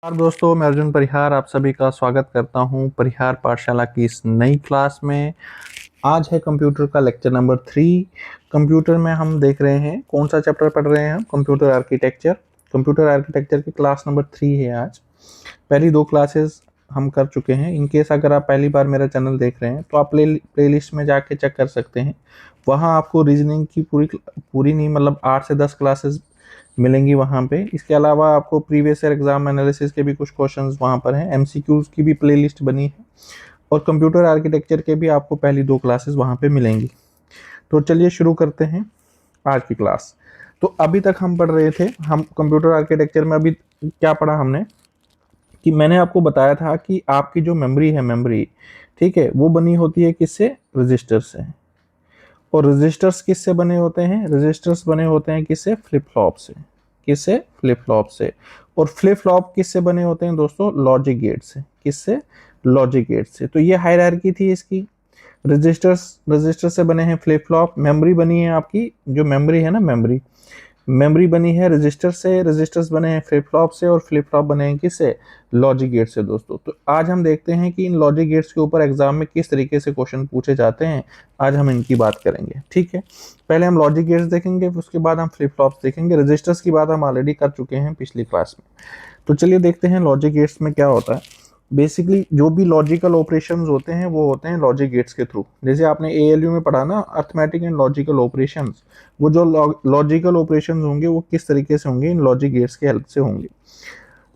नमस्कार दोस्तों, मैं अर्जुन परिहार आप सभी का स्वागत करता हूं परिहार पाठशाला की इस नई क्लास में। आज है कंप्यूटर का लेक्चर नंबर 3। कंप्यूटर में हम देख रहे हैं कौन सा चैप्टर पढ़ रहे हैं हम, कंप्यूटर आर्किटेक्चर। कंप्यूटर आर्किटेक्चर की क्लास नंबर 3 है आज। पहली 2 क्लासेस हम कर चुके हैं। इन केस अगर आप पहली बार मेरा चैनल देख रहे हैं तो आप प्लेलिस्ट में जाके चेक कर सकते हैं। वहाँ आपको रीजनिंग की पूरी नहीं मतलब 8 से 10 क्लासेस मिलेंगी वहाँ पे। इसके अलावा आपको प्रीवियस ईयर एग्जाम एनालिसिस के भी कुछ क्वेश्चंस वहाँ पर हैं, एमसीक्यूज की भी प्लेलिस्ट बनी है और कंप्यूटर आर्किटेक्चर के भी आपको पहली 2 क्लासेस वहाँ पे मिलेंगी। तो चलिए शुरू करते हैं आज की क्लास। तो अभी तक हम पढ़ रहे थे, हम कंप्यूटर आर्किटेक्चर में अभी क्या पढ़ा हमने कि मैंने आपको बताया था कि आपकी जो मेमोरी है, मेमोरी ठीक है, वो बनी होती है किससे? रजिस्टर से। और रजिस्टर्स किससे बने होते हैं? रजिस्टर्स बने होते हैं किससे? फ्लिप फ्लॉप से। किससे? फ्लिप फ्लॉप से। और फ्लिप फ्लॉप किससे बने होते हैं दोस्तों? लॉजिक गेट से। किससे? लॉजिक गेट से। तो ये हायरार्की थी इसकी। रजिस्टर से बने हैं फ्लिप फ्लॉप। मेमोरी बनी है आपकी, जो मेमोरी है ना, मेमोरी बनी है रजिस्टर से, रजिस्टर्स बने हैं फ्लिप फ्लॉप से और फ्लिप फ्लॉप बने हैं किससे? लॉजिक गेट से दोस्तों। तो आज हम देखते हैं कि इन लॉजिक गेट्स के ऊपर एग्जाम में किस तरीके से क्वेश्चन पूछे जाते हैं। आज हम इनकी बात करेंगे, ठीक है। पहले हम लॉजिक गेट्स देखेंगे, उसके बाद हम फ्लिप फ्लॉप्स देखेंगे। रजिस्टर्स की बात हम ऑलरेडी कर चुके हैं पिछली क्लास में। तो चलिए देखते हैं लॉजिक गेट्स में क्या होता है। बेसिकली जो भी लॉजिकल ऑपरेशंस होते हैं वो होते हैं लॉजिक गेट्स के थ्रू। जैसे आपने एएलयू में पढ़ा ना, अर्थमेटिक एंड लॉजिकल ऑपरेशंस, वो जो लॉजिकल ऑपरेशंस होंगे वो किस तरीके से होंगे? इन लॉजिक गेट्स के हेल्प से होंगे।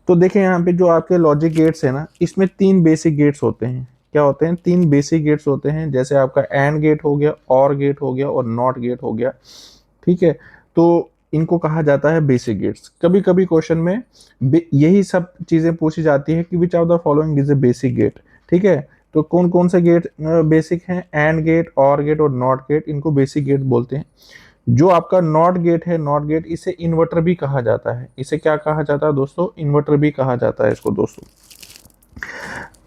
तो देखें यहाँ पे जो आपके लॉजिक गेट्स है ना, इसमें 3 बेसिक गेट्स होते हैं। क्या होते हैं? 3 बेसिक गेट्स होते हैं। जैसे आपका एंड गेट हो गया, और गेट हो गया और नॉट गेट हो गया, ठीक है। तो इनको कहा जाता है बेसिक गेट्स। कभी कभी क्वेश्चन में यही सब चीजें पूछी जाती है कि which of the following is a basic gate, ठीक है। तो कौन कौन से गेट बेसिक हैं? एंड गेट, और गेट और नॉट गेट, इनको बेसिक गेट बोलते हैं। जो आपका नॉट गेट है, नॉट गेट, इसे इन्वर्टर भी कहा जाता है। इसे क्या कहा जाता है दोस्तों? इन्वर्टर भी कहा जाता है इसको दोस्तों।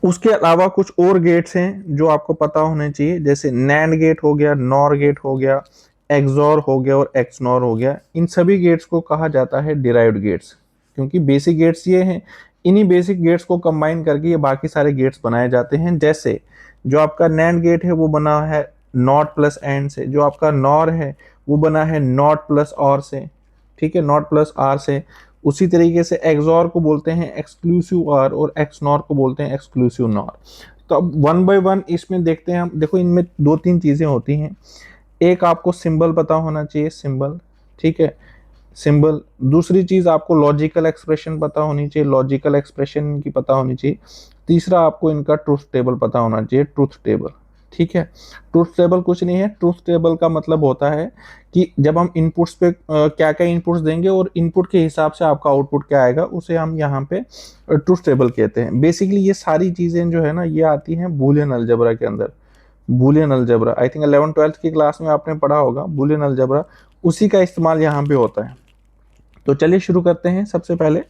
उसके अलावा कुछ और गेट्स हैं जो आपको पता होने चाहिए, जैसे नैंड गेट हो गया, नॉर गेट हो गया, एक्सॉर हो गया और एक्सनॉर हो गया। इन सभी गेट्स को कहा जाता है डिराइव्ड गेट्स, क्योंकि बेसिक गेट्स ये हैं। इन्हीं बेसिक गेट्स को कंबाइन करके ये बाकी सारे गेट्स बनाए जाते हैं। जैसे जो आपका नैंड गेट है वो बना है नॉट प्लस एंड से, जो आपका नॉर है वो बना है नॉट प्लस और से, ठीक है, नॉट प्लस आर से। उसी तरीके से एक्सॉर को बोलते हैं एक्सक्लूसिव आर और एक्सनॉर को बोलते हैं एक्सक्लूसिव नॉर। तो अब वन बाय वन इसमें देखते हैं हम। देखो इनमें 2-3 चीजें होती हैं। एक आपको सिंबल पता होना चाहिए, सिंबल, ठीक है, सिंबल। दूसरी चीज आपको लॉजिकल एक्सप्रेशन पता होनी चाहिए, लॉजिकल एक्सप्रेशन की पता होनी चाहिए। तीसरा आपको इनका ट्रूथ टेबल पता होना चाहिए, ट्रूथ टेबल, ठीक है। ट्रूथ टेबल कुछ नहीं है, ट्रूथ टेबल का मतलब होता है कि जब हम इनपुट्स पे क्या क्या इनपुट्स देंगे और इनपुट के हिसाब से आपका आउटपुट क्या आएगा, उसे हम यहाँ पे ट्रूथ टेबल कहते हैं। बेसिकली ये सारी चीजें जो है ना, ये आती हैं बूलियन अलजेब्रा के अंदर। Boolean algebra I think 11th-12th की क्लास में आपने पढ़ा होगा बूलियन अलजेब्रा, उसी का इस्तेमाल यहाँ पे होता है। तो चलिए शुरू करते हैं सबसे पहले।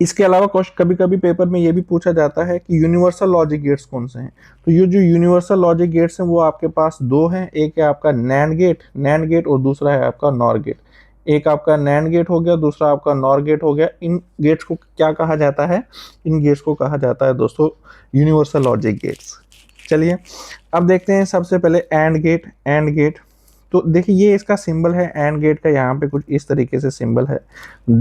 इसके अलावा क्वेश्चन कभी कभी पेपर में ये भी पूछा जाता है कि यूनिवर्सल लॉजिक गेट्स कौन से हैं। तो ये जो यूनिवर्सल लॉजिक गेट्स हैं वो आपके पास 2 हैं। एक है आपका नैंड गेट और दूसरा है आपका नॉर गेट। एक आपका नैंड गेट हो गया, दूसरा आपका नॉर गेट हो गया। इन गेट्स को क्या कहा जाता है? इन गेट्स को कहा जाता है दोस्तों यूनिवर्सल लॉजिक गेट्स। चलिए अब देखते हैं सबसे पहले एंड गेट। तो देखिए ये इसका सिंबल है एंड गेट का, यहाँ पे कुछ इस तरीके से सिंबल है।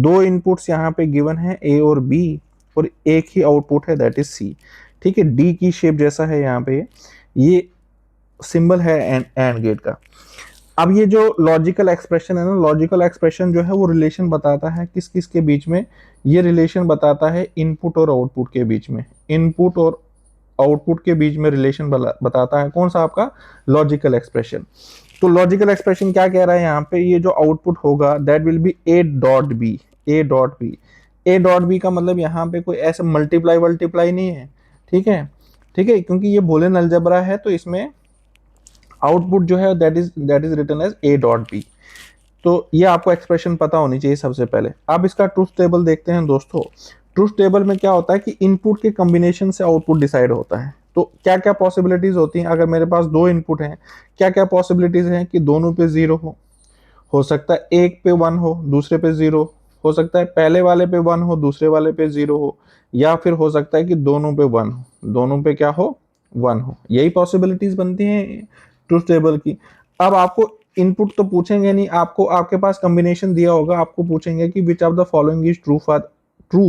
2 इनपुट्स यहाँ पे गिवन है ए और बी, और एक ही आउटपुट है दैट इज सी, ठीक है। डी की शेप जैसा है यहाँ पे, ये सिंबल है एंड गेट का। अब ये जो लॉजिकल एक्सप्रेशन है ना, लॉजिकल एक्सप्रेशन जो है वो रिलेशन बताता है किस किस के बीच में? ये रिलेशन बताता है इनपुट और आउटपुट के बीच में। इनपुट और आउटपुट के बीच में रिलेशन बताता है कौन सा? आपका लॉजिकल एक्सप्रेशन। तो लॉजिकल एक्सप्रेशन क्या कह रहा है यहाँ पे? ये जो आउटपुट होगा that will be A dot B, A dot B. A dot B का मतलब यहाँ पे कोई ऐसा मल्टीप्लाई नहीं है, ठीक है, ठीक है, क्योंकि ये बूलियन अलजेब्रा है तो इसमें आउटपुट जो है that is written as A dot B. तो ये आपको एक्सप्रेशन पता होनी चाहिए सबसे पहले। अब इसका ट्रूथ टेबल देखते हैं दोस्तों। ट्रूथ टेबल में क्या होता है कि इनपुट के कॉम्बिनेशन से आउटपुट डिसाइड होता है। तो क्या क्या पॉसिबिलिटीज होती हैं? अगर मेरे पास 2 इनपुट हैं, क्या क्या पॉसिबिलिटीज हैं? कि दोनों पे 0 हो सकता है एक पे 1 हो, दूसरे पे 0 हो सकता है पहले वाले पे 1 हो, दूसरे वाले पे 0 हो, या फिर हो सकता है कि दोनों पे 1 हो, दोनों पे क्या हो, 1 हो। यही पॉसिबिलिटीज बनती हैं ट्रूथ टेबल की। अब आपको इनपुट तो पूछेंगे नहीं, आपको आपके पास कॉम्बिनेशन दिया होगा, आपको पूछेंगे कि which of the following is true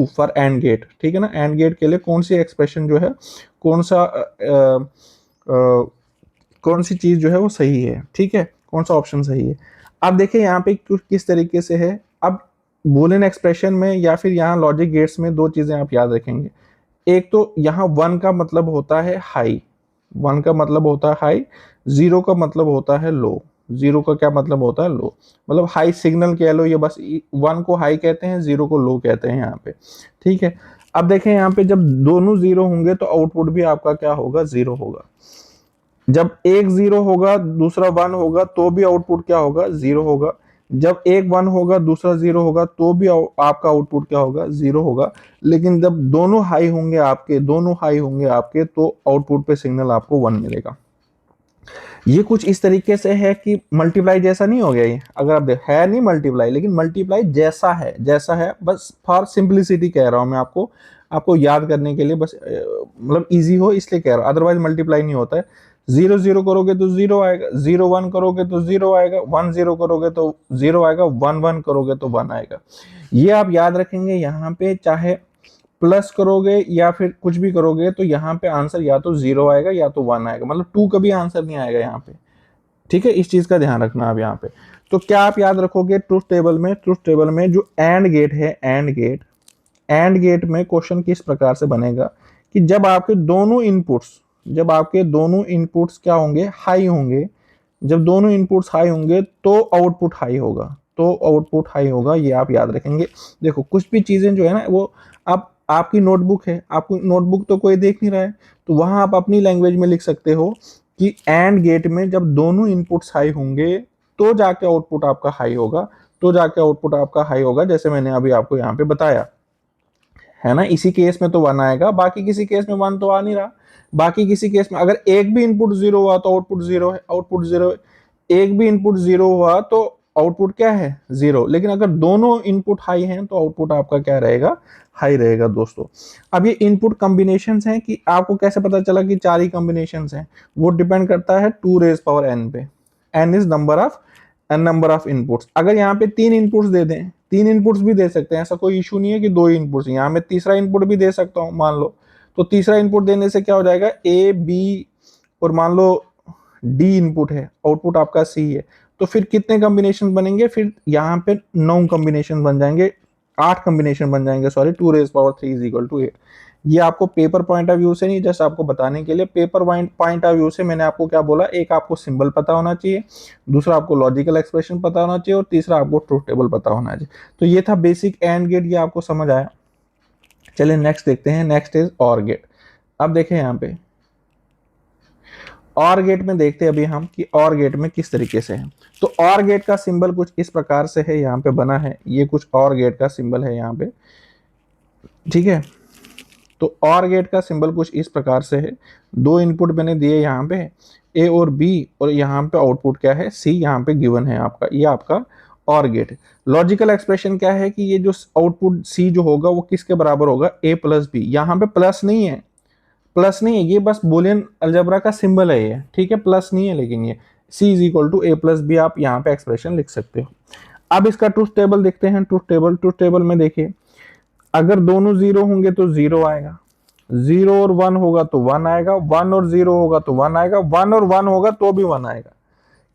for and gate, ठीक है ना। एंड गेट के लिए कौन सी एक्सप्रेशन जो है, कौन सा कौन सी चीज जो है वो सही है, ठीक है, कौन सा ऑप्शन सही है। अब देखिए यहाँ पे किस तरीके से है। अब बूलियन एक्सप्रेशन में या फिर यहाँ लॉजिक गेट्स में दो चीजें आप याद रखेंगे। एक तो यहाँ 1 का मतलब होता है हाई, 1 का मतलब होता है हाई, 0 का मतलब होता है लो। 0 का क्या मतलब होता है, लो, मतलब हाई सिग्नल कह लो, ये बस 1 को हाई कहते हैं, 0 को लो कहते हैं यहाँ पे, ठीक है। अब देखें यहाँ पे जब दोनों 0 होंगे तो आउटपुट भी आपका क्या होगा, 0 होगा। जब एक 0 होगा दूसरा 1 होगा तो भी आउटपुट क्या होगा, 0 होगा। जब एक 1 होगा दूसरा 0 होगा तो भी आपका आउटपुट क्या होगा, 0 होगा। लेकिन जब दोनों हाई होंगे आपके, दोनों हाई होंगे आपके, तो आउटपुट पे सिग्नल आपको 1 मिलेगा। ये कुछ इस तरीके से है कि मल्टीप्लाई जैसा नहीं हो गया ये, अगर आप है नहीं मल्टीप्लाई, लेकिन मल्टीप्लाई जैसा है, जैसा है, बस फॉर सिंपलिसिटी कह रहा हूं मैं आपको, आपको याद करने के लिए, बस मतलब इजी हो इसलिए कह रहा हूं, अदरवाइज मल्टीप्लाई नहीं होता है। 0 0 करोगे तो 0 आएगा, 0 1 करोगे तो 0 आएगा, 1 0 करोगे तो 0 आएगा, 1 1 करोगे तो 1 आएगा। ये आप याद रखेंगे। यहाँ पे चाहे प्लस करोगे या फिर कुछ भी करोगे तो यहाँ पे आंसर या तो 0 आएगा या तो 1 आएगा, मतलब 2 कभी आंसर नहीं आएगा यहाँ पे, ठीक है। इस चीज का ध्यान रखना आप यहाँ पे। तो क्या आप याद रखोगे ट्रूथ टेबल में, ट्रूथ टेबल में जो एंड गेट है, एंड गेट में क्वेश्चन किस प्रकार से बनेगा कि जब आपके दोनों इनपुट्स, जब आपके दोनों इनपुट्स क्या होंगे, हाई होंगे, जब दोनों इनपुट्स हाई होंगे तो आउटपुट हाई होगा, तो आउटपुट हाई होगा, ये आप याद रखेंगे। देखो कुछ भी चीजें जो है ना वो, आप आपकी नोटबुक है, आपको नोटबुक तो कोई देख नहीं रहा है, तो वहां आप अपनी लैंग्वेज में लिख सकते हो कि एंड गेट में जब दोनों इनपुट्स हाई होंगे तो जाके आउटपुट आपका हाई होगा, तो जाके आउटपुट आपका हाई होगा, जैसे मैंने अभी आपको यहाँ पे बताया है ना। इसी केस में तो 1 आएगा, बाकी किसी केस में 1 तो आ नहीं रहा। बाकी किसी केस में अगर एक भी इनपुट 0 हुआ तो आउटपुट 0 है, आउटपुट 0 है। एक भी इनपुट 0 हुआ तो आउटपुट क्या है, 0। लेकिन अगर दोनों इनपुट हाई हैं तो आउटपुट आपका क्या रहेगा, हाई रहेगा दोस्तों। अब ये इनपुट कॉम्बिनेशन हैं कि आपको कैसे पता चला कि 4 ही कॉम्बिनेशन हैं, वो डिपेंड करता है 2 रेज पावर n पे। n is number of inputs. अगर यहाँ पे 3 इनपुट्स दे दें, 3 इनपुट्स भी दे सकते हैं, ऐसा कोई इशू नहीं है कि 2 इनपुट्स, यहाँ मैं तीसरा इनपुट भी दे सकता हूँ मान लो। तो तीसरा इनपुट देने से क्या हो जाएगा, ए बी और मान लो डी इनपुट है, आउटपुट आपका सी है। तो फिर कितने कॉम्बिनेशन बनेंगे, फिर यहाँ पे 9 कॉम्बिनेशन बन जाएंगे, 8 कॉम्बिनेशन बन जाएंगे, sorry, 2 raise power 3 is equal to 8। ये आपको पेपर पॉइंट ऑफ व्यू से नहीं, जस्ट आपको बताने के लिए, पेपर पॉइंट ऑफ व्यू से मैंने आपको क्या बोला, एक आपको सिंबल पता होना चाहिए, दूसरा आपको लॉजिकल एक्सप्रेशन पता होना चाहिए, और तीसरा आपको ट्रूथ टेबल पता होना चाहिए। तो ये था बेसिक एंड गेट, ये आपको समझ आया। चलिए नेक्स्ट देखते हैं, नेक्स्ट इज और गेट। अब देखें यहाँ पे और गेट में देखते हैं अभी हम कि और गेट में किस तरीके से है। तो और गेट का सिंबल कुछ इस प्रकार से है, यहाँ पे बना है, ये कुछ और गेट का सिंबल है यहाँ पे, ठीक है। तो और गेट का सिंबल कुछ इस प्रकार से है, 2 इनपुट मैंने दिए यहाँ पे, ए और बी, और यहाँ पे आउटपुट क्या है, सी, यहाँ पे गिवन है आपका, ये आपका और गेट है। लॉजिकल एक्सप्रेशन क्या है कि ये जो आउटपुट सी जो होगा वो किसके बराबर होगा, ए प्लस बी। यहाँ पे प्लस नहीं है, प्लस नहीं है, ये बस बूलियन अलजेब्रा का सिंबल है ये, ठीक है, प्लस नहीं है, लेकिन ये C is equal to A plus B, आप यहाँ पे एक्सप्रेशन लिख सकते हो। अब इसका ट्रूथ टेबल देखते हैं, ट्रूथ टेबल में देखिए, अगर दोनों 0 होंगे तो 0 आएगा, 0 और 1 होगा तो 1 आएगा, 1 और 0 होगा तो 1 आएगा, 1 और 1 होगा तो भी 1 आएगा।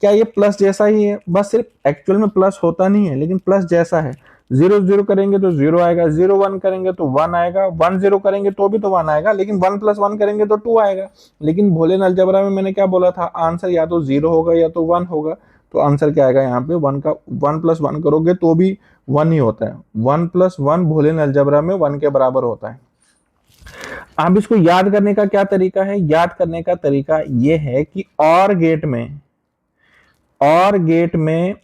क्या ये प्लस जैसा ही है, बस सिर्फ एक्चुअल में प्लस होता नहीं है, लेकिन प्लस जैसा है। 0 0 करेंगे तो 0 आएगा, 0 1 करेंगे तो 1 आएगा, 1 0 करेंगे तो भी तो 1 आएगा, लेकिन 1 प्लस 1 करेंगे तो 2 आएगा। लेकिन बूलियन अलजेब्रा में मैंने क्या बोला था, आंसर या तो 0 होगा या तो 1 होगा। तो आंसर क्या आएगा यहाँ पे, 1 का 1 प्लस 1 करोगे तो भी 1 ही होता है। 1 प्लस 1 बूलियन अलजेब्रा में 1 के बराबर होता है। अब इसको याद करने का क्या तरीका है, याद करने का तरीका ये है कि और गेट में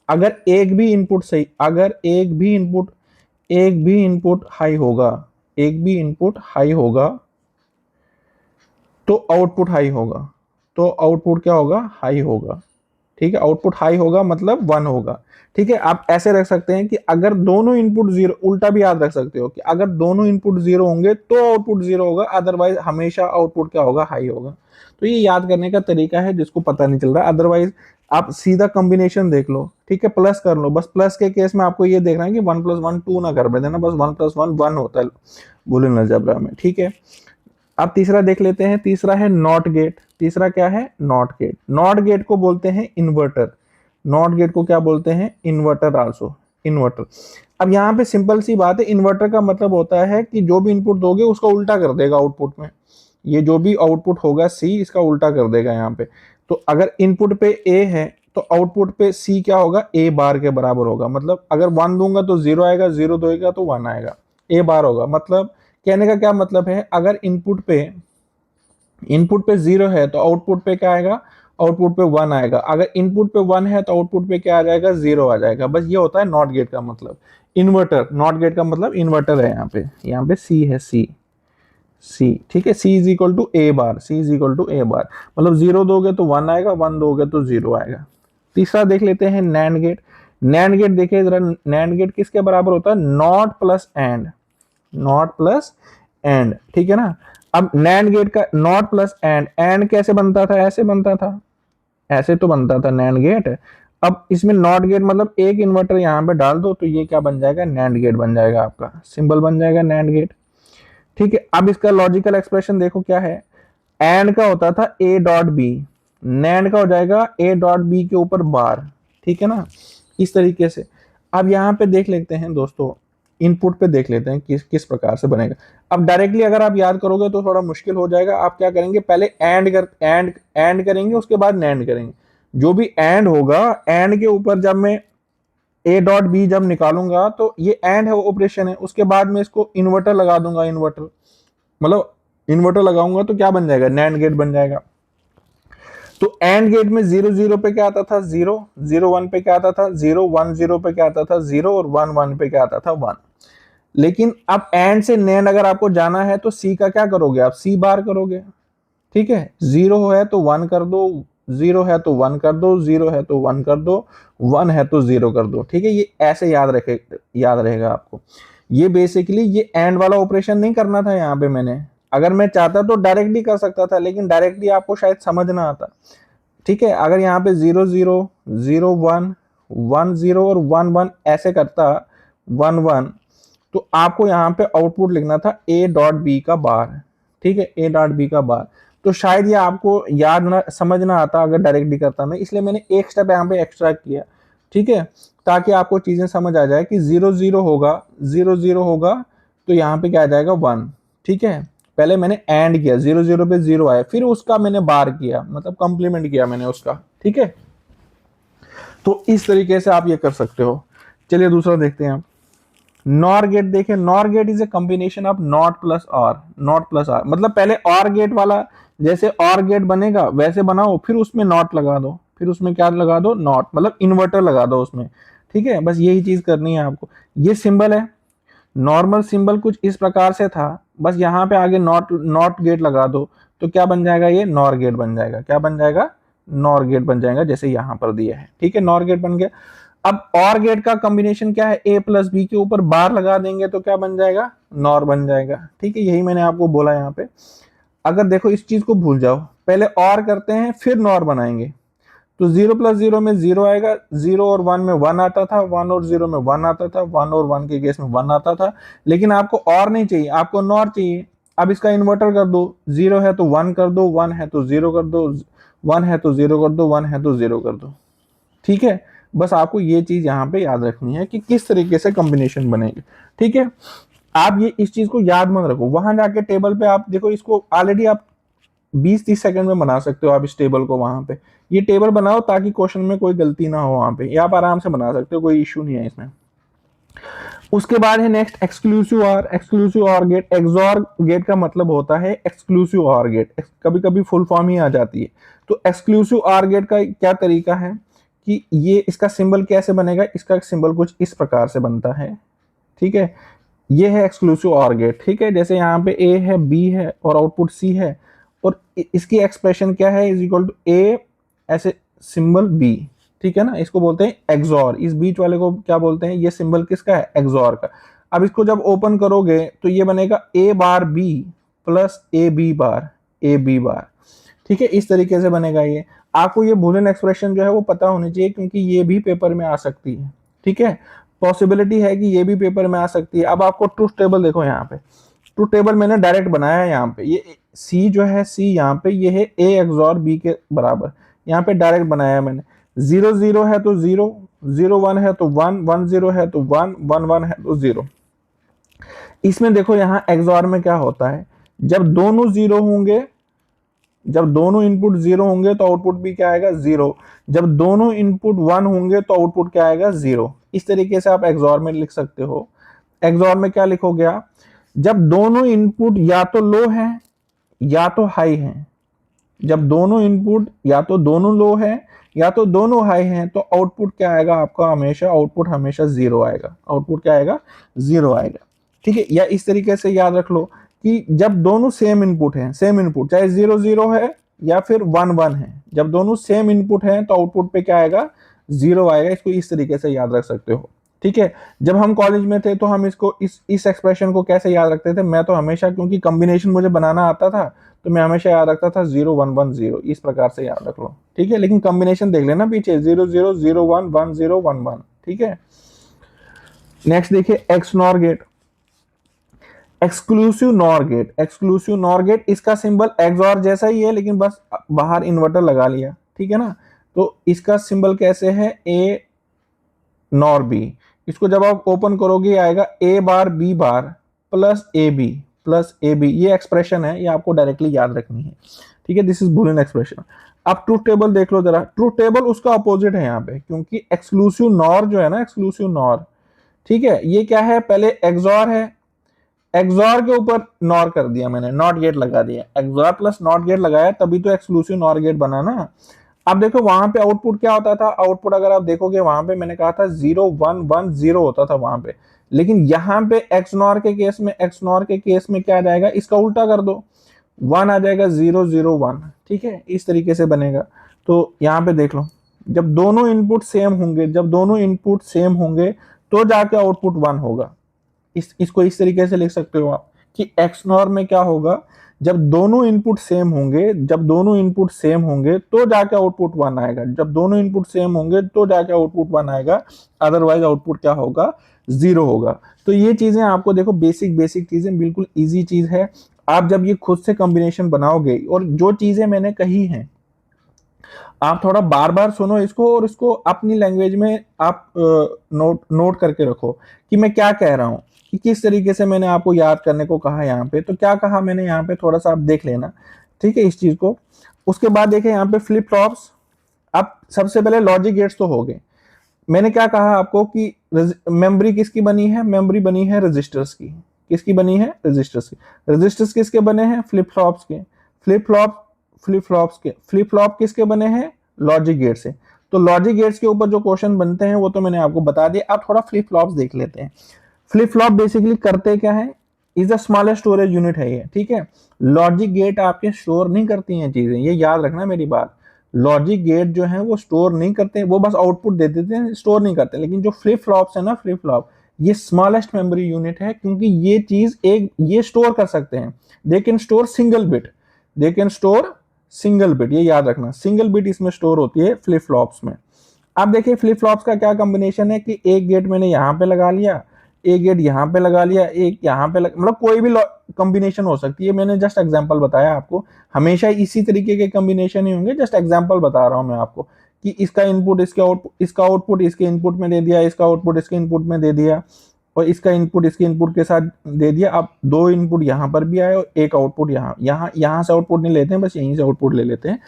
अगर एक भी इनपुट सही, अगर एक भी इनपुट हाई होगा, एक भी इनपुट हाई होगा तो आउटपुट हाई होगा, तो आउटपुट क्या होगा, हाई होगा, ठीक है, आउटपुट हाई होगा मतलब 1 होगा। ठीक है, आप ऐसे रख सकते हैं कि अगर दोनों इनपुट जीरो, उल्टा भी याद रख सकते हो कि अगर दोनों इनपुट जीरो होंगे तो आउटपुट जीरो होगा, अदरवाइज हमेशा आउटपुट क्या होगा, हाई होगा। तो ये याद करने का तरीका है जिसको पता नहीं चल रहा, अदरवाइज आप सीधा कॉम्बिनेशन देख लो। ठीक है, प्लस कर लो, बस प्लस के केस में आपको ये देखना है कि 1 + 1 2 ना कर देना, बस 1 + 1 1 होता है बूलियन अलजेब्रा में। ठीक है, अब तीसरा देख लेते हैं। तीसरा है नॉट गेट। तीसरा क्या है, नॉट गेट। नॉट गेट को बोलते हैं इन्वर्टर। नॉट गेट को क्या बोलते हैं, इन्वर्टर आल्सो, इन्वर्टर। अब यहाँ पे सिंपल सी बात है, इन्वर्टर का मतलब होता है कि जो भी इनपुट दोगे उसका उल्टा कर देगा आउटपुट में। ये जो भी आउटपुट होगा सी, इसका उल्टा कर देगा यहाँ पे। तो अगर इनपुट पे ए है तो आउटपुट पे सी क्या होगा, ए बार के बराबर होगा। मतलब अगर 1 दूंगा तो 0 आएगा, 0 देगा तो 1 आएगा, ए बार होगा। मतलब कहने का क्या मतलब है, अगर इनपुट पे 0 है तो आउटपुट पे क्या आएगा, आउटपुट पे 1 आएगा। अगर इनपुट पे 1 है तो आउटपुट पे क्या आ जाएगा, 0 आ जाएगा। बस ये होता है नॉट गेट का मतलब। इन्वर्टर, नॉट गेट का मतलब इन्वर्टर है। यहाँ पे सी है, सी। ठीक है, C is equal to A bar, C is equal to A bar. मतलब 0 दोगे तो 1 आएगा, 1 दोगे तो 0 आएगा। तीसरा देख लेते हैं नैंड गेट। नैंड गेट देखिए जरा, नैंड गेट किसके बराबर होता है, not plus and, not plus and. ठीक है ना। अब नैंड गेट का नॉट प्लस एंड कैसे बनता था, ऐसे बनता था, ऐसे तो बनता था नैंड गेट। अब इसमें नॉट गेट मतलब एक इन्वर्टर यहाँ पे डाल दो तो ये क्या बन जाएगा, नैंड गेट बन जाएगा, आपका सिंबल बन जाएगा नैंड गेट। ठीक है, अब इसका लॉजिकल एक्सप्रेशन देखो क्या है। एंड का होता था ए डॉट बी, नैंड का हो जाएगा ए डॉट बी के ऊपर बार। ठीक है ना, इस तरीके से। अब यहाँ पे देख लेते हैं दोस्तों, इनपुट पे देख लेते हैं किस किस प्रकार से बनेगा। अब डायरेक्टली अगर आप याद करोगे तो थोड़ा मुश्किल हो जाएगा। आप क्या करेंगे, पहले एंड करेंगे, उसके बाद नैंड करेंगे। जो भी एंड होगा, एंड के ऊपर जब मैं ए डॉट बी जब निकालूंगा तो ये एंड है, ऑपरेशन है। उसके बाद में इसको इन्वर्टर लगा दूंगा, इन्वर्टर मतलब इन्वर्टर लगाऊंगा तो क्या बन जाएगा, नैंड गेट बन जाएगा। तो एंड गेट में 0 0 पे क्या आता था, 0 0 1 पे क्या आता था, 0 1 0 पे क्या आता था, 0 और 1 1 पे क्या आता था, 1। लेकिन अब एंड से नैंड अगर आपको जाना है तो सी का क्या करोगे, आप सी बार करोगे। ठीक है, 0 है तो 1 कर दो, 0 है तो 1 कर दो, 0 है तो 1 कर दो, 1 है तो 0 कर दो। ठीक है, ये ऐसे याद रहेगा आपको। ये बेसिकली ये एंड वाला ऑपरेशन नहीं करना था यहाँ पे मैंने। अगर मैं चाहता तो डायरेक्टली कर सकता था, लेकिन डायरेक्टली आपको शायद समझ ना आता। ठीक है, अगर यहाँ पे 0 0 0 1 1 0 और 1 1 ऐसे करता, 1 1, तो आपको यहाँ पे आउटपुट लिखना था ए डॉट बी का बार। ठीक है, ए डॉट बी का बार। तो शायद ये आपको याद ना, समझ ना आता अगर डायरेक्टली करता मैं, इसलिए मैंने एक स्टेप यहाँ पे एक्स्ट्रा किया। ठीक है, ताकि आपको चीजें समझ आ जाए कि 0 0 होगा, 0 0 होगा तो यहाँ पे क्या आ जाएगा, 1। ठीक है, पहले मैंने एंड किया, 0 0 पे 0 आया, फिर उसका मैंने बार किया, मतलब कंप्लीमेंट किया मैंने उसका। ठीक है, तो इस तरीके से आप ये कर सकते हो। चलिए दूसरा देखते हैं आप। नॉर गेट देखिए, nor gate is a combination of not plus or, not plus or. मतलब पहले और गेट वाला, जैसे और गेट बनेगा वैसे बनाओ, फिर उसमें नॉट लगा दो, फिर उसमें क्या लगा दो, नॉट, मतलब इन्वर्टर लगा दो उसमें। ठीक है, बस यही चीज करनी है आपको। ये सिंबल है, नॉर्मल सिंबल कुछ इस प्रकार से था, बस यहाँ पे आगे नॉट नॉट गेट लगा दो तो क्या बन जाएगा, ये नॉर गेट बन जाएगा। क्या बन जाएगा, नॉर गेट बन जाएगा, जैसे यहाँ पर दिया है। ठीक है, नॉर गेट बन गया। अब और गेट का कॉम्बिनेशन क्या है, ए प्लस बी के ऊपर बार लगा देंगे तो क्या बन जाएगा, नॉर बन जाएगा। ठीक है, यही मैंने आपको बोला यहाँ पे। अगर देखो इस चीज को भूल जाओ, पहले और करते हैं फिर नॉर बनाएंगे। तो 0 + 0 में 0 आएगा, 0 और 1 में 1 आता था, 1 और 0 में 1 आता था, 1 और 1 के केस में 1 आता था। लेकिन आपको और नहीं चाहिए, आपको नॉर चाहिए। अब इसका इन्वर्टर कर दो, 0 है तो 1 कर दो, 1 है तो 0 कर दो, 1 है तो 0 कर दो, 1 है तो 0 कर दो। ठीक है, बस आपको ये चीज यहाँ पे याद रखनी है कि किस तरीके से कॉम्बिनेशन बनेगी। ठीक है, आप ये इस चीज को याद मत रखो, वहां जाके टेबल पे आप देखो, इसको ऑलरेडी आप 20-30 सेकंड में बना सकते हो आप इस टेबल को। वहां पे ये टेबल बनाओ ताकि क्वेश्चन में कोई गलती ना हो, वहां पे ये आप आराम से बना सकते हो, कोई इश्यू नहीं है इसमें। उसके बाद है नेक्स्ट एक्सक्लूसिव और। एक्सक्लूसिव और गेट, एक्सॉर गेट का मतलब होता है एक्सक्लूसिव और गेट, कभी कभी फुल फॉर्म ही आ जाती है। तो एक्सक्लूसिव और गेट का क्या तरीका है कि ये इसका सिंबल कैसे बनेगा, इसका सिंबल कुछ इस प्रकार से बनता है। ठीक है, ये है एक्सक्लूसिव और गेट। ठीक है, जैसे यहाँ पे ए है, बी है और आउटपुट सी है, और इसकी एक्सप्रेशन क्या है, इज इक्वल टू ए, ऐसे सिंबल बी, ठीक है ना, इसको बोलते हैं एक्सॉर। इस बीच वाले को क्या बोलते हैं, ये सिंबल किसका है, एक्सॉर का। अब इसको जब ओपन करोगे तो ये बनेगा A bar B plus A B bar, A B bar, ठीक है, इस तरीके से बनेगा ये। आपको ये बूलियन एक्सप्रेशन जो है वो पता होनी चाहिए, क्योंकि ये भी पेपर में आ सकती है, ठीक है, पॉसिबिलिटी है कि ये भी पेपर में आ सकती है। अब आपको ट्रूथ टेबल देखो, यहाँ पे ट्रूथ टेबल मैंने डायरेक्ट बनाया है। यहाँ पे ये सी जो है, सी यहाँ पे ये है ए एक्सॉर बी के बराबर, यहाँ पे डायरेक्ट बनाया है मैंने। 0 0 है तो 0, 0 1 है तो 1, 1 0 है तो 1, 1 1 है तो 0। इसमें देखो यहाँ एक्सॉर में क्या होता है, जब दोनों जीरो होंगे, जब दोनों इनपुट जीरो होंगे तो आउटपुट भी क्या आएगा, जीरो। जब दोनों इनपुट 1 होंगे तो आउटपुट क्या आएगा, जीरो। इस तरीके से आप एक्सॉर में लिख सकते हो। एक्सॉर में क्या लिखोगे आप, जब दोनों इनपुट या तो लो है या तो हाई है, जब दोनों इनपुट या तो दोनों लो है या तो दोनों हाई हैं, तो आउटपुट क्या आएगा आपका, हमेशा आउटपुट हमेशा जीरो आएगा, आउटपुट क्या आएगा, जीरो आएगा, ठीक है। या इस तरीके से याद रख लो कि जब दोनों सेम इनपुट हैं, सेम इनपुट चाहे 0 0 है या फिर 1 1 है, जब दोनों सेम इनपुट हैं तो आउटपुट पे क्या आएगा, जीरो आएगा। इसको इस तरीके से याद रख सकते हो, ठीक है। जब हम कॉलेज में थे तो हम इसको इस एक्सप्रेशन को कैसे याद रखते थे, मैं तो हमेशा, क्योंकि कॉम्बिनेशन मुझे बनाना आता था, तो मैं हमेशा याद रखता था 0 1 1 0, इस प्रकार से याद रख लो, ठीक है। लेकिन कॉम्बिनेशन देख लेना पीछे, 0 0 0 1 1 0 1 1, ठीक है। नेक्स्ट देखिए X nor gate, exclusive nor gate. Exclusive nor gate, इसका सिंबल एक्सॉर जैसा ही है, लेकिन बस बाहर इन्वर्टर लगा लिया, ठीक है ना। तो इसका सिंबल कैसे है, ए नॉर बी। इसको जब आप ओपन करोगे आएगा A bar B bar plus A B, plus A B. ये एक्सप्रेशन है, ये आपको डायरेक्टली याद रखनी है, ठीक है। This is Boolean expression. अब ट्रूथ टेबल देख लो जरा, ट्रूथ टेबल उसका अपोजिट है यहाँ पे, क्योंकि एक्सक्लूसिव नॉर जो है ना, एक्सक्लूसिव नॉर, ठीक है, ये क्या है, पहले एक्सॉर है, एक्सॉर के ऊपर नॉर कर दिया मैंने, नॉट गेट लगा दिया, एक्सॉर प्लस नॉट गेट लगाया, तभी तो एक्सक्लूसिव नॉर गेट बना ना। अब देखो वहां पे आउटपुट क्या होता था, आउटपुट अगर आप देखोगे वहां पे मैंने कहा था 0 1 1 0 होता था वहां पे, लेकिन यहाँ पे एक्स नॉर के केस में, एक्स नॉर के केस में क्या आ जाएगा, इसका उल्टा कर दो, 1 आ जाएगा, 0 0 1, ठीक है, इस तरीके से बनेगा। तो यहाँ पे देख लो, जब दोनों इनपुट सेम होंगे, जब दोनों इनपुट सेम होंगे तो जाके आउटपुट 1 होगा। इसको इस तरीके से लिख सकते हो आप कि एक्स नॉर में क्या होगा, जब दोनों इनपुट सेम होंगे, जब दोनों इनपुट सेम होंगे तो जाके आउटपुट 1 आएगा, जब दोनों इनपुट सेम होंगे तो जाके आउटपुट 1 आएगा, अदरवाइज आउटपुट क्या होगा, जीरो होगा। तो ये चीजें आपको देखो, बेसिक बेसिक चीजें, बिल्कुल इजी चीज है। आप जब ये खुद से कॉम्बिनेशन बनाओगे, और जो चीजें मैंने कही हैं आप थोड़ा बार बार सुनो इसको, और इसको अपनी लैंग्वेज में आप नोट करके रखो कि मैं क्या कह रहा हूँ, कि किस तरीके से मैंने आपको याद करने को कहा। यहाँ पे तो क्या कहा मैंने, यहाँ पे थोड़ा सा आप देख लेना, ठीक है, इस चीज को। उसके बाद देखें यहाँ पे फ्लिप फ्लॉप्स। अब सबसे पहले लॉजिक गेट्स तो हो गए। मैंने क्या कहा आपको कि मेमोरी किसकी बनी है, मेमोरी बनी है रजिस्टर्स की। किसकी बनी है, रजिस्टर्स की। रजिस्टर्स किसके बने हैं, फ्लिप फ्लॉप्स के। फ्लिप फ्लॉप किसके बने हैं, लॉजिक गेट से। तो लॉजिक गेट्स के ऊपर जो क्वेश्चन बनते हैं वो तो मैंने आपको बता दिया। अब थोड़ा फ्लिप फ्लॉप्स देख लेते हैं। फ्लिप फ्लॉप बेसिकली करते क्या है, is the smallest storage unit है ये, ठीक है। लॉजिक गेट आपके स्टोर नहीं करती हैं चीजें, ये याद रखना मेरी बात। लॉजिक गेट जो है वो स्टोर नहीं करते, वो बस आउटपुट दे देते हैं, स्टोर नहीं करते। लेकिन जो फ्लिप फ्लॉप्स है ना, फ्लिप फ्लॉप ये स्मॉलेस्ट मेमोरी यूनिट है, क्योंकि ये चीज एक ये स्टोर कर सकते हैं। They can store single bit, they can store single bit, ये याद रखना, सिंगल बिट इसमें स्टोर होती है फ्लिप फ्लॉप्स में। अब देखिए फ्लिप फ्लॉप्स का क्या कॉम्बिनेशन है कि एक गेट मैंने यहाँ पे लगा लिया, एक गेट यहाँ पे लगा लिया, एक यहाँ पे मतलब कोई भी कॉम्बिनेशन हो सकती है। मैंने जस्ट एग्जांपल बताया आपको, हमेशा इसी तरीके के कॉम्बिनेशन ही होंगे, जस्ट एग्जांपल बता रहा हूँ मैं आपको कि इसका इनपुट इसके आउटपुट, इसका आउटपुट इसके इनपुट में दे दिया, इसका आउटपुट इसके इनपुट में दे दिया, और इसका इनपुट इसके इनपुट के साथ दे दिया। अब दो इनपुट यहाँ पर भी आए और एक आउटपुट यहाँ से आउटपुट नहीं लेते हैं, बस यहीं से आउटपुट ले लेते हैं।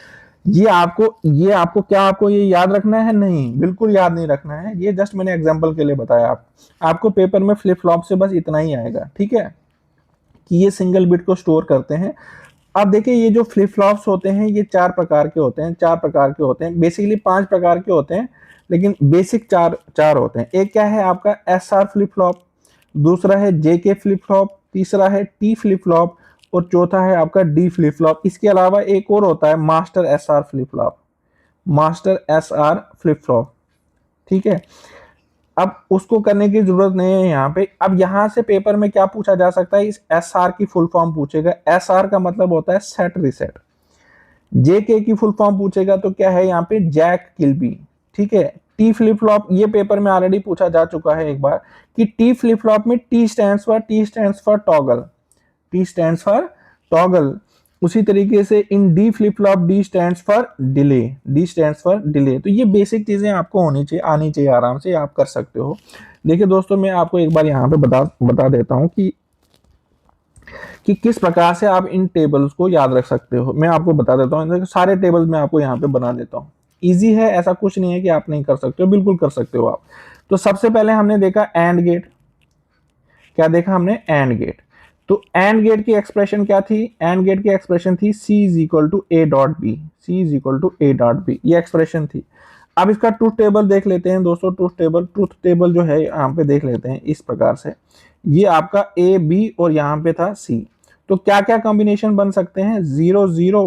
ये आपको क्या आपको ये याद रखना है, नहीं, बिल्कुल याद नहीं रखना है। ये जस्ट मैंने एग्जांपल के लिए बताया आपको पेपर में फ्लिप फ्लॉप से बस इतना ही आएगा, ठीक है, कि ये सिंगल बिट को स्टोर करते हैं। अब देखिए ये जो फ्लिप फ्लॉप्स होते हैं ये चार प्रकार के होते हैं, बेसिकली 5 प्रकार के होते हैं, लेकिन बेसिक चार होते हैं। एक क्या है आपका SR फ्लिप फ्लॉप, दूसरा है JK फ्लिप फ्लॉप, तीसरा है T फ्लिप फ्लॉप, और चौथा है आपका D फ्लिप फ्लॉप। इसके अलावा एक और होता है master SR flip flop, master SR flip flop, ठीक है। अब उसको करने की जरूरत नहीं है यहाँ पे। अब यहाँ से पेपर में क्या पूछा जा सकता है, इस SR की फुल फॉर्म पूछेगा। SR का मतलब होता है सेट रीसेट। JK की फुल फॉर्म पूछेगा तो क्या है यहाँ पे, जैक किल्बी, ठीक है। टी फ्लिप फ्लॉप, ये पेपर में ऑलरेडी पूछा जा चुका है एक बार कि टी फ्लिप फ्लॉप में T stands for toggle, T stands for toggle. उसी तरीके से in D flip flop D stands for delay, D stands for delay. तो ये बेसिक चीजें आपको होनी चाहिए, आनी चाहिए, आराम से आप कर सकते हो। देखिए दोस्तों, मैं आपको एक बार यहाँ पे बता देता हूँ कि किस प्रकार से आप इन टेबल्स को याद रख सकते हो। मैं आपको बता देता हूँ, सारे टेबल्स मैं आपको यहाँ पे बना देता हूँ। इजी है, ऐसा कुछ नहीं है कि आप नहीं कर सकते हो, बिल्कुल कर सकते हो आप। तो सबसे पहले हमने देखा एंड गेट। क्या देखा हमने, एंड गेट। तो एंड गेट की एक्सप्रेशन क्या थी, एंड गेट की एक्सप्रेशन थी C is equal to A dot B, C is equal to A dot B, ये एक्सप्रेशन थी। अब इसका ट्रूथ टेबल देख लेते हैं दोस्तों। ट्रूथ टेबल जो है यहाँ पे देख लेते हैं इस प्रकार से। ये आपका A B और यहाँ पे था C। तो क्या क्या कॉम्बिनेशन बन सकते हैं, 0 0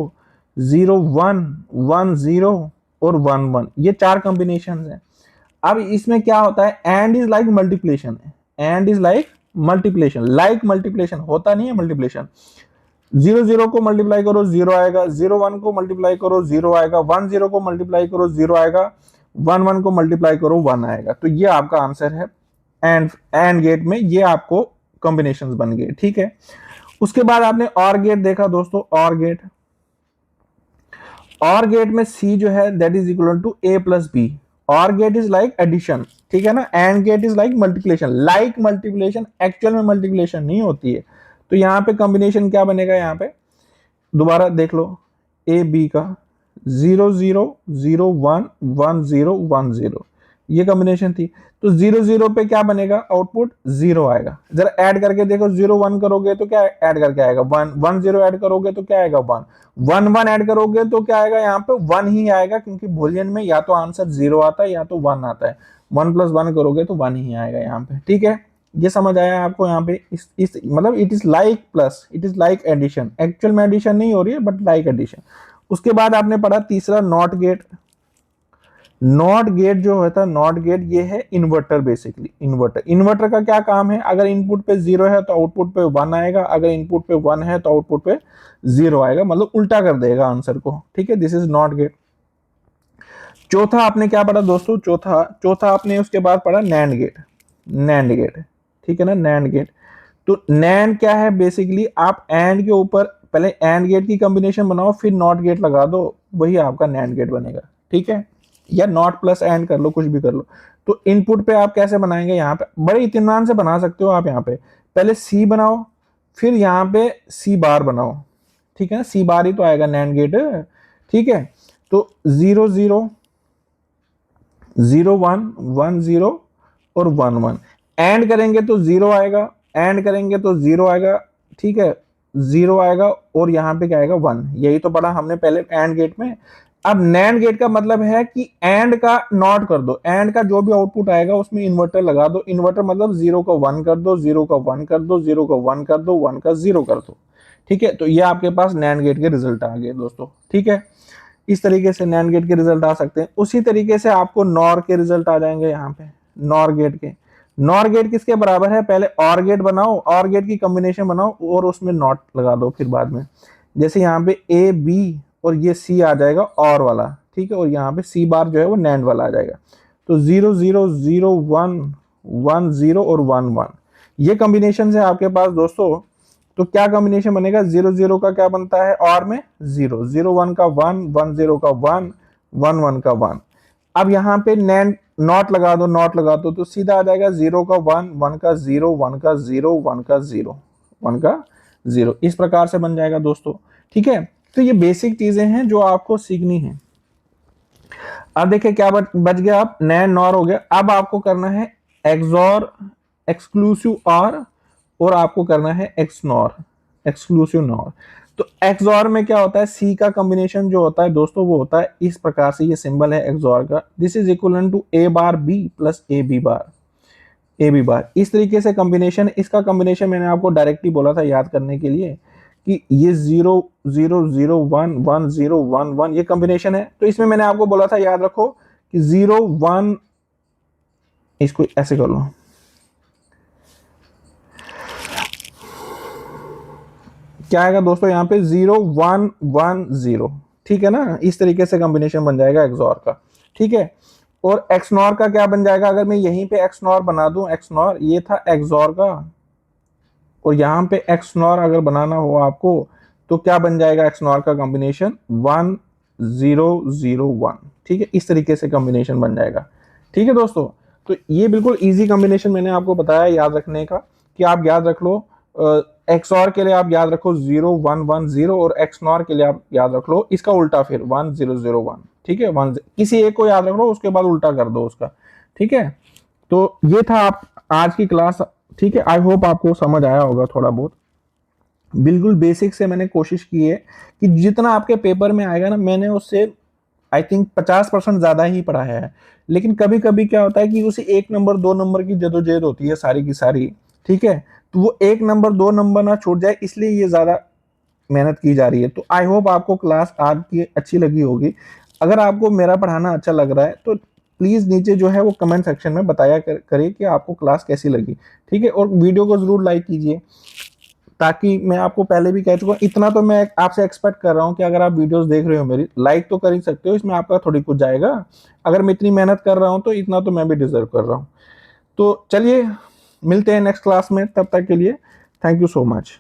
0 1 1 0 और 1 1, ये 4 कॉम्बिनेशन है। अब इसमें क्या होता है, एंड इज लाइक मल्टीप्लिकेशन है, and is like multiplication, like multiplication होता नहीं है मल्टीप्लिकेशन। 0 0 को मल्टीप्लाई करो 0 आएगा, 0 1 को मल्टीप्लाई करो 0 आएगा, 1 0 को मल्टीप्लाई करो 0 आएगा, 1 1 को मल्टीप्लाई करो 1 आएगा। तो ये आपका आंसर है एंड गेट में, ये आपको कॉम्बिनेशंस बन गए, ठीक है। उसके बाद आपने और गेट देखा दोस्तों, और गेट। और गेट में C जो है that is equal to A plus B. Or gate is like addition, ठीक है ना। And gate is like multiplication, like multiplication, actual में मल्टीप्लिकेशन नहीं होती है। तो यहाँ पे कॉम्बिनेशन क्या बनेगा, यहाँ पे दोबारा देख लो, A B का 0 0 0 1 1 0 1 0, ये कॉम्बिनेशन थी। तो 0 0 पे क्या बनेगा, आउटपुट 0 आएगा। जरा ऐड करके देखो, 0 1 करोगे तो क्या ऐड करके आएगा, 1 1 0 ऐड करोगे तो क्या आएगा, 1 1 1 ऐड करोगे तो क्या आएगा, यहाँ पे 1 ही आएगा, क्योंकि बूलियन में या तो आंसर 0 आता है या तो 1 आता है। 1 प्लस 1 करोगे तो 1 ही आएगा यहाँ पे, ठीक है। ये समझ आया आपको यहाँ पे, इस मतलब it is like plus, it is like addition, actual में एडिशन नहीं हो रही है बट लाइक एडिशन। उसके बाद आपने पढ़ा तीसरा नॉट गेट। नॉट गेट जो होता है, नॉट गेट ये है इन्वर्टर, बेसिकली इन्वर्टर। इन्वर्टर का क्या काम है, अगर इनपुट पे 0 है तो आउटपुट पे 1 आएगा, अगर इनपुट पे 1 है तो आउटपुट पे 0 आएगा, मतलब उल्टा कर देगा आंसर को, ठीक है। This is not gate. चौथा आपने क्या पढ़ा दोस्तों, चौथा आपने उसके बाद पढ़ा नैंड गेट। नैंड गेट, ठीक है ना, नैंड गेट। तो नैंड क्या है, बेसिकली आप एंड के ऊपर पहले एंड गेट की कॉम्बिनेशन बनाओ, फिर नॉट गेट लगा दो, वही आपका नैंड गेट बनेगा, ठीक है। या नॉट प्लस एंड कर लो, कुछ भी कर लो। तो इनपुट पे आप कैसे बनाएंगे, यहाँ पे बड़े इत्मीनान से बना सकते हो आप। यहाँ पे पहले C बनाओ, फिर यहाँ पे C बार बनाओ, ठीक है ना। C बार ही तो आएगा नैंड गेट, ठीक है। तो 0 0 0 1 1 0 और 1 1 एंड करेंगे तो 0 आएगा, एंड करेंगे तो 0 आएगा, ठीक है, 0 आएगा और यहाँ पे क्या आएगा, 1। यही तो पढ़ा हमने पहले एंड गेट में। अब नैंड गेट का मतलब है कि एंड का नॉट कर दो, एंड का जो भी आउटपुट आएगा उसमें इन्वर्टर लगा दो। इन्वर्टर मतलब 0 का 1 कर दो, 0 का 1 कर दो, 0 का 1 कर दो, 1 का 0 कर दो, ठीक है। तो ये आपके पास नैंड गेट के रिजल्ट आ गए दोस्तों, ठीक है। इस तरीके से नैंड गेट के रिजल्ट आ सकते हैं। उसी तरीके से आपको नॉर के रिजल्ट आ जाएंगे यहाँ पे, नॉर गेट के। नॉर गेट किसके बराबर है, पहले और गेट बनाओ, और गेट की कॉम्बिनेशन बनाओ और उसमें नॉट लगा दो फिर बाद में। जैसे यहाँ पे A B और ये C आ जाएगा और वाला, ठीक है, और यहाँ पे C बार जो है वो नैंड वाला आ जाएगा। तो 0 0 0 1 1 0 और 1 1, ये कॉम्बिनेशन है आपके पास दोस्तों। तो क्या कॉम्बिनेशन बनेगा, 0 0 का क्या बनता है और में 0 0 1 का 1 1 0 का 1 1 1 का 1। अब यहाँ पे नैंड नॉट लगा दो, नॉट लगा दो तो सीधा आ जाएगा 0 का 1 1 का 0 1 का 0 1 का 0 1 का 0, इस प्रकार से बन जाएगा दोस्तों, ठीक है। तो ये बेसिक चीजें हैं जो आपको सीखनी है। अब देखिए क्या बच गया, आप नैंड नॉर हो गया। अब आपको करना है एक्सॉर, एक्सक्लूसिव और आपको करना है एक्सनॉर, एक्सक्लूसिव नॉर। तो एक्सॉर में क्या होता है, C का कॉम्बिनेशन जो होता है दोस्तों वो होता है इस प्रकार से, ये सिंबल है एक्सॉर का, this is equal to A bar B plus A B bar, A B bar. इस तरीके से कॉम्बिनेशन, इसका कॉम्बिनेशन मैंने आपको डायरेक्टली बोला था याद करने के लिए कि ये 0 0 0 1 1 0 1 1 ये कॉम्बिनेशन है। तो इसमें मैंने आपको बोला था, याद रखो कि 0 1, इसको ऐसे कर लो, क्या आएगा दोस्तों यहाँ पे 0 1 1 0, ठीक है ना। इस तरीके से कॉम्बिनेशन बन जाएगा एक्सऑर का, ठीक है। और एक्सनॉर का क्या बन जाएगा, अगर मैं यहीं पे एक्सनॉर बना दूं, एक्सनॉर ये था एक्सऑर का, और यहाँ पे एक्सनॉर अगर बनाना हो आपको तो क्या बन जाएगा एक्सनॉर का कॉम्बिनेशन 1 0 0 1, ठीक है। इस तरीके से कॉम्बिनेशन बन जाएगा, ठीक है दोस्तों। तो ये बिल्कुल इजी कॉम्बिनेशन मैंने आपको बताया याद रखने का, कि आप याद रख लो एक्सऑर के लिए आप याद रखो 0 1 1 0, और एक्सनॉर के लिए आप याद रख लो इसका उल्टा फिर 1 0 0 1, ठीक है। किसी एक को याद रख लो, उसके बाद उल्टा कर दो उसका, ठीक है। तो ये था आप आज की क्लास, ठीक है। आई होप आपको समझ आया होगा थोड़ा बहुत। बिल्कुल बेसिक से मैंने कोशिश की है कि जितना आपके पेपर में आएगा ना, मैंने उससे आई थिंक 50% ज्यादा ही पढ़ाया है। लेकिन कभी कभी क्या होता है कि उसे 1 नंबर 2 नंबर की जदोजहद होती है सारी की सारी, ठीक है। तो वो 1 नंबर 2 नंबर ना छूट जाए, इसलिए ये ज्यादा मेहनत की जा रही है। तो आई होप आपको क्लास आज की अच्छी लगी होगी। अगर आपको मेरा पढ़ाना अच्छा लग रहा है तो प्लीज नीचे जो है वो कमेंट सेक्शन में बताया करिए कि आपको क्लास कैसी लगी, ठीक है। और वीडियो को जरूर लाइक कीजिए, ताकि मैं आपको पहले भी कह चुका हूँ, इतना तो मैं आपसे एक्सपेक्ट कर रहा हूँ कि अगर आप वीडियोस देख रहे हो मेरी, लाइक तो कर ही सकते हो, इसमें आपका थोड़ी कुछ जाएगा। अगर मैं इतनी मेहनत कर रहा हूँ तो इतना तो मैं भी डिजर्व कर रहा हूँ। तो चलिए मिलते हैं नेक्स्ट क्लास में, तब तक के लिए थैंक यू सो मच।